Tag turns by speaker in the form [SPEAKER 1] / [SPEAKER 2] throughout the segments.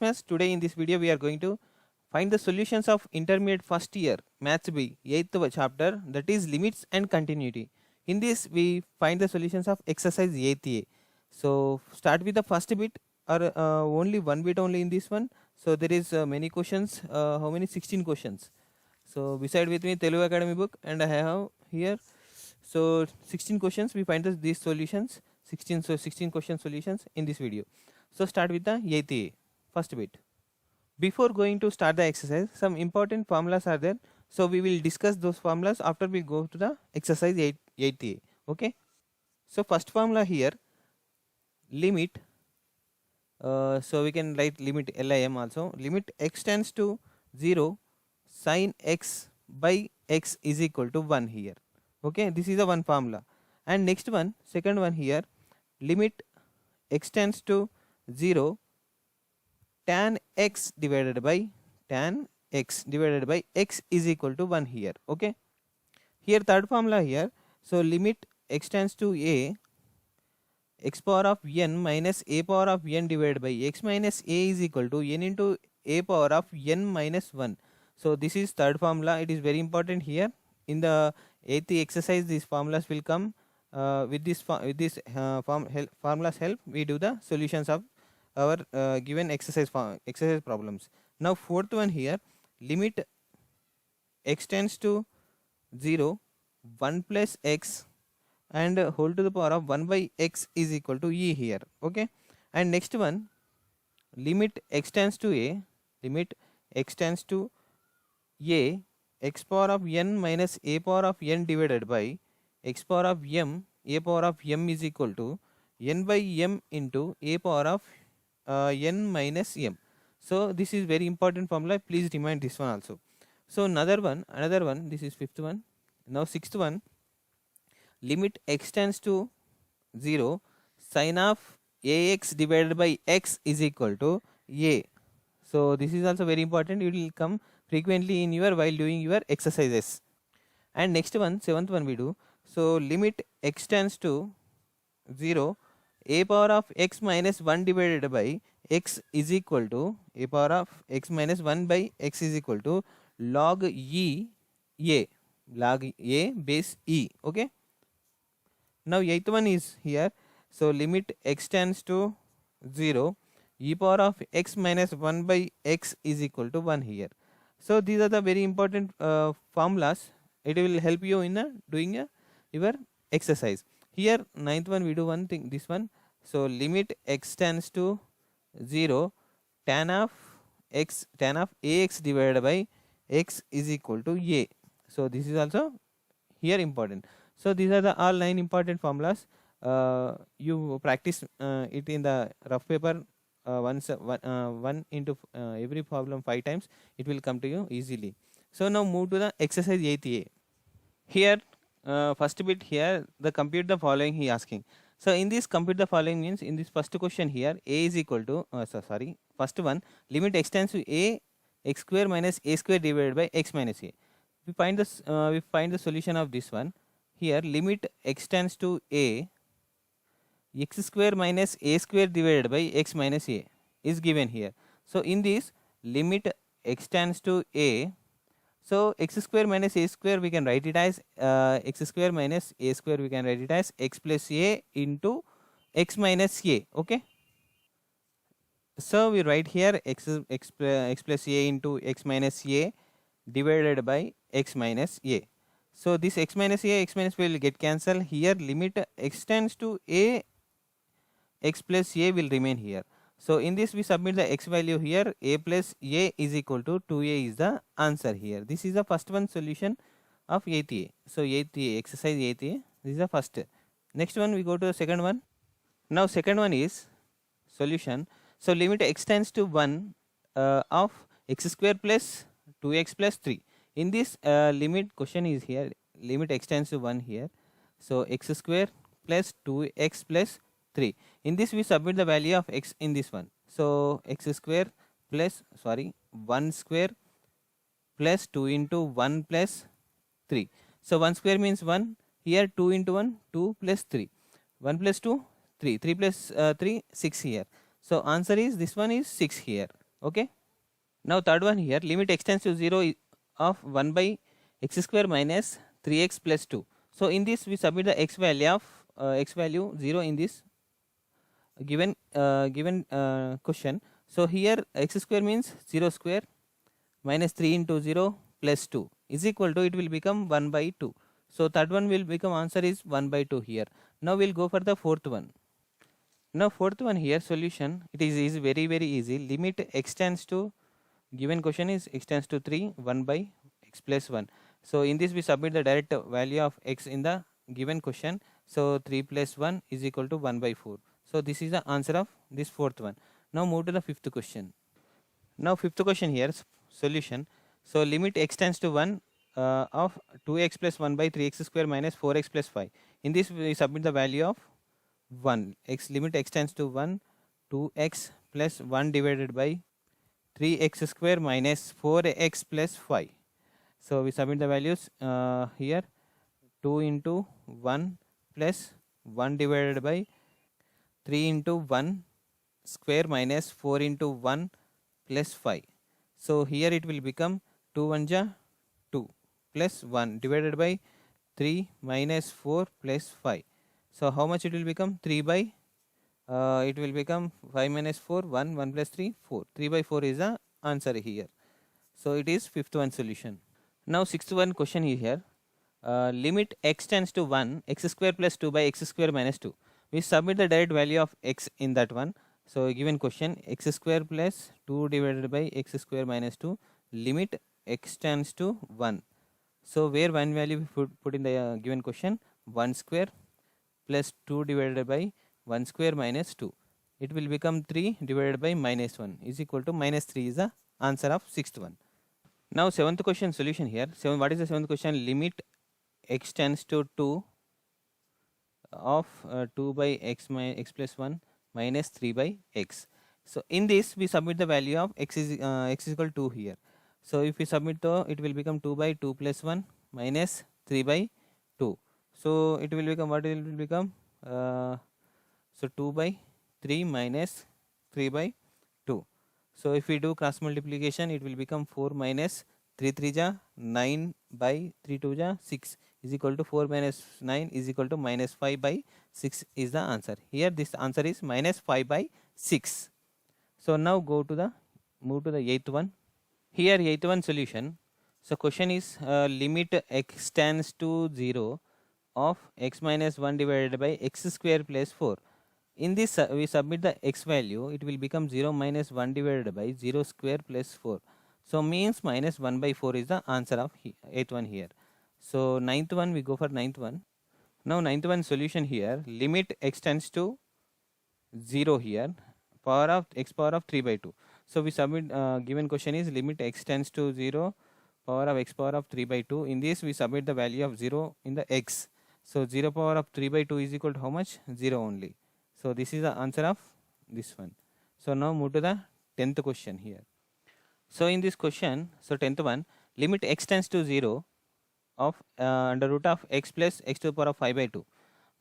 [SPEAKER 1] Maths. Today in this video we are going to find the solutions of intermediate first year Maths B 8th chapter, that is limits and continuity. In this we find the solutions of exercise 8th A. So start with the first bit or only one bit only in this one. So there is many questions, how many? 16 questions. So beside with me Telugu Academy book, and I have here so 16 questions. We find these solutions 16 question solutions in this video. So start with the 8th A, first bit. Before going to start the exercise, some important formulas are there. So we will discuss those formulas after we go to the exercise 8th A. Okay. So first formula here, limit. So we can write limit LIM also. Limit x tends to 0 sin x by x is equal to 1 here. Okay, this is the one formula. And next one, second one here, limit x tends to 0 tan x divided by x is equal to 1 here. Okay, here third formula here. So limit x tends to a, x power of n minus a power of n divided by x minus a is equal to n into a power of n minus 1. So this is third formula. It is very important here. In the 8th exercise, these formulas will come. With this formulas help, we do the solutions of our given exercise problems. Now fourth one here, limit x tends to 0 1 plus x and whole to the power of 1 by x is equal to e here. Okay, and next one, limit x tends to a, x power of n minus a power of n divided by x power of m, a power of m is equal to n by m into a power of n minus m. So this is very important formula. Please remind this one also. So another one, this is fifth one. Now sixth one, limit x tends to 0 sin of ax divided by x is equal to a. So this is also very important. It will come frequently in your while doing your exercises. And next one, seventh one we do. So limit x tends to 0 a power of x minus 1 divided by x is equal to a power of x minus 1 by x is equal to log a base e. Okay. Now eighth one is here. So limit x tends to 0 e power of x minus 1 by x is equal to 1 here. So these are the very important formulas. It will help you in doing your exercise. Here ninth one we do one thing, this one. So limit x tends to 0 tan of ax divided by x is equal to a. So this is also here important. So these are the all 9 important formulas. You practice it in the rough paper one into every problem 5 times. It will come to you easily. So now move to the exercise 8th A. Here first bit here, the compute the following he asking. So in this compute the following means in this first question here a is equal to first one, limit x tends to a x square minus a square divided by x minus a. We find the solution of this one. Here limit x tends to a, x square minus a square divided by x minus a is given here. So in this limit x tends to a, so x square minus a square we can write it as x square minus a square we can write it as x plus a into x minus a. Okay. So we write here x plus a into x minus a divided by x minus a. So this x minus will get cancelled. Here limit x tends to a, x plus a will remain here. So in this we submit the x value here, a plus a is equal to 2a is the answer here. This is the first one solution of 8th A. So 8th A, exercise 8th A, this is the first. Next one we go to the second one. Now second one is solution. So limit x tends to 1 of x square plus 2x plus 3. In this limit question is here, limit x tends to 1 here. So x square plus 2x plus 3. In this we submit the value of x in this one. So x square plus 1 square plus 2 into 1 plus 3. So 1 square means 1. Here 2 into 1, 2 plus 3. 1 plus 2, 3. 3 plus 3, 6 here. So answer is this one is 6 here. Okay. Now third one here, limit x tends to 0 of 1 by x square minus 3x plus 2. So in this we submit the x value of x value 0 in this given question. So here x square means 0 square minus 3 into 0 plus 2 is equal to, it will become 1 by 2. So third one will become answer is 1 by 2 here. Now we'll go for the fourth one. Now fourth one here, solution, it is very easy. Limit x tends to, given question is x tends to 3 1 by x plus 1. So in this we submit the direct value of x in the given question. So 3 plus 1 is equal to 1 by 4. So this is the answer of this fourth one. Now move to the fifth question. Now fifth question here, solution. So limit x tends to 1 of 2x plus 1 by 3x square minus 4x plus 5. In this we submit the value of 1. X limit x tends to 1, 2x plus 1 divided by 3x square minus 4x plus 5. So we submit the values here, 2 into 1 plus 1 divided by 3 into 1 square minus 4 into 1 plus 5. So here it will become 2 1 ja 2 plus 1 divided by 3 minus 4 plus 5. So how much it will become? 3 by it will become 5 minus 4 1 1 plus 3 4. 3 by 4 is the answer here. So it is fifth one solution. Now sixth one question here, limit x tends to 1 x square plus 2 by x square minus 2. We submit the direct value of x in that one. So given question, x square plus 2 divided by x square minus 2, limit x tends to 1. So where one value we put in the given question, 1 square plus 2 divided by 1 square minus 2. It will become 3 divided by minus 1 is equal to minus 3 is the answer of sixth one. Now seventh question solution here. What is the seventh question? Limit x tends to 2 of 2 by x plus 1 minus 3 by x. So in this we submit the value of x is equal to 2 here. So if we submit the, it will become 2 by 2 plus 1 minus 3 by 2. So it will become, what it will become? So 2 by 3 minus 3 by 2. So if we do cross multiplication, it will become 4 minus 3 3 ja 9 by 3 2 ja 6 is equal to 4 minus 9 is equal to minus 5 by 6 is the answer. Here this answer is minus 5 by 6. So now go to the, move to the eighth one. Here eighth one solution. So question is limit x tends to 0 of x minus 1 divided by x square plus 4. In this we submit the x value, it will become 0 minus 1 divided by 0 square plus 4. So means minus 1 by 4 is the answer of eighth one here. So ninth one, we go for ninth one. Now ninth one solution here, limit x tends to 0 here, power of x power of 3 by 2. So we submit given question is limit x tends to 0 power of x power of 3 by 2. In this we submit the value of 0 in the x. So 0 power of 3 by 2 is equal to how much? 0 only. So this is the answer of this one. So now move to the 10th question here. So in this question, so 10th one, limit x tends to 0 of under root of x plus x to the power of 5 by 2.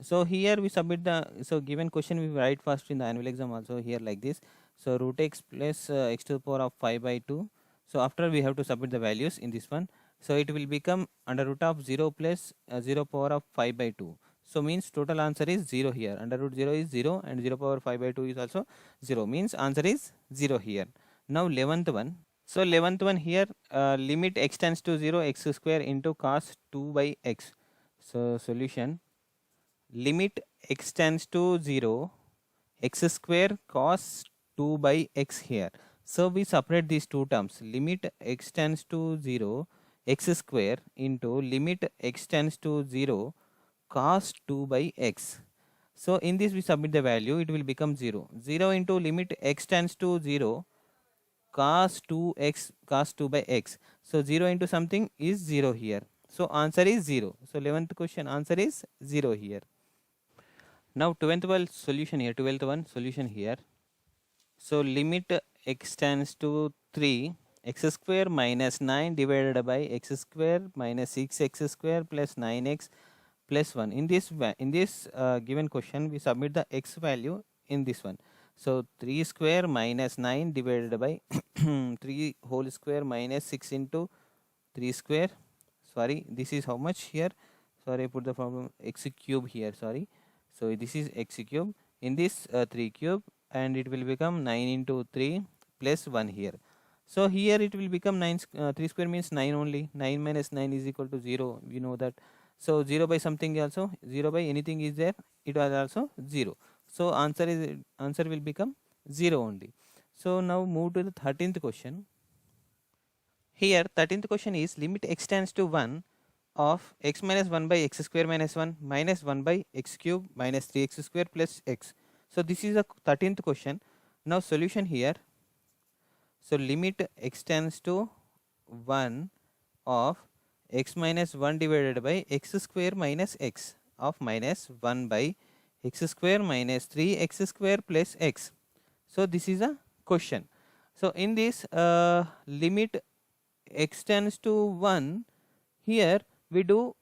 [SPEAKER 1] So here we submit the, so given question we write first in the annual exam also here like this. So root x plus x to the power of 5 by 2. So after we have to submit the values in this one. So it will become under root of 0 plus 0 power of 5 by 2. So means total answer is 0 here. Under root 0 is 0 and 0 power 5 by 2 is also 0. Means answer is 0 here. Now 11th one. So 11th one here, limit x tends to 0 x square into cos 2 by x. So solution, limit x tends to 0 x square cos 2 by x here. So we separate these two terms, limit x tends to 0 x square into limit x tends to 0 cos 2 by x. So in this we submit the value, it will become 0. 0 into limit x tends to 0 cos 2x cos 2 by x. So 0 into something is 0 here. So answer is 0. So 11th question answer is 0 here. Now 12th one solution here, 12th one solution here. So limit x tends to 3 x square minus 9 divided by x square minus 6x square plus 9x plus 1. In this given question we submit the x value in this one. So 3 square minus 9 divided by 3 whole square minus 6 into 3 square. Sorry, this is how much here? Sorry, I put the problem x cube here. Sorry. So this is x cube. In this 3 cube, and it will become 9 into 3 plus 1 here. So here it will become 9, 3 square means 9 only. 9 minus 9 is equal to 0. We know that. So 0 by something also, 0 by anything is there, it was also 0. So answer will become 0 only. So now move to the 13th question. Here 13th question is limit x tends to 1 of x minus 1 by x square minus 1 minus 1 by x cube minus 3x square plus x. So this is the 13th question. Now solution here. So limit x tends to 1 of x minus 1 divided by x square minus x of minus 1 by x square minus 3x square plus x. So this is a question. So in this limit x tends to 1, here we do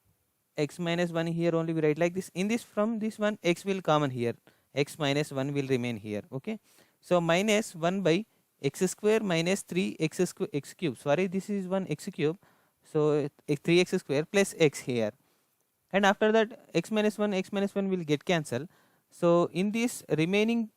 [SPEAKER 1] x minus 1 here only we write like this. In this, from this one x will common here, x minus 1 will remain here. Okay, so minus 1 by x square minus 3x square x cube, sorry this is 1 x cube, so 3x square plus x here, and after that x minus 1 will get cancelled. So in this remaining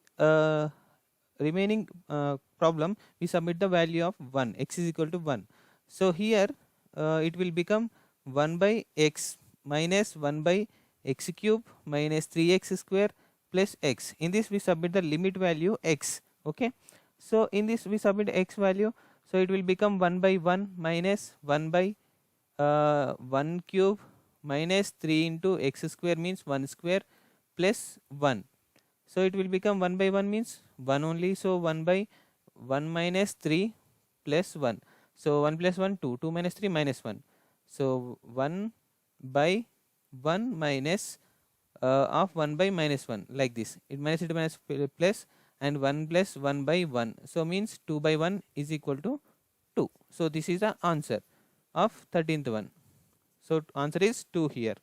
[SPEAKER 1] problem we submit the value of 1, x is equal to 1. So here it will become 1 by x minus 1 by x cube minus 3x square plus x. In this we submit the limit value x. Okay, so in this we submit x value, so it will become 1 by 1 minus 1 by 1 cube minus 3 into x square means 1 square plus 1. So it will become 1 by 1 means 1 only, so 1 by 1 minus 3 plus 1. So 1 plus 1 2, 2 minus 3 minus 1. So 1 by 1 minus of 1 by minus 1 like this. It minus it minus plus and 1 plus 1 by 1. So means 2 by 1 is equal to 2. So this is the answer of 13th one. So answer is 2 here.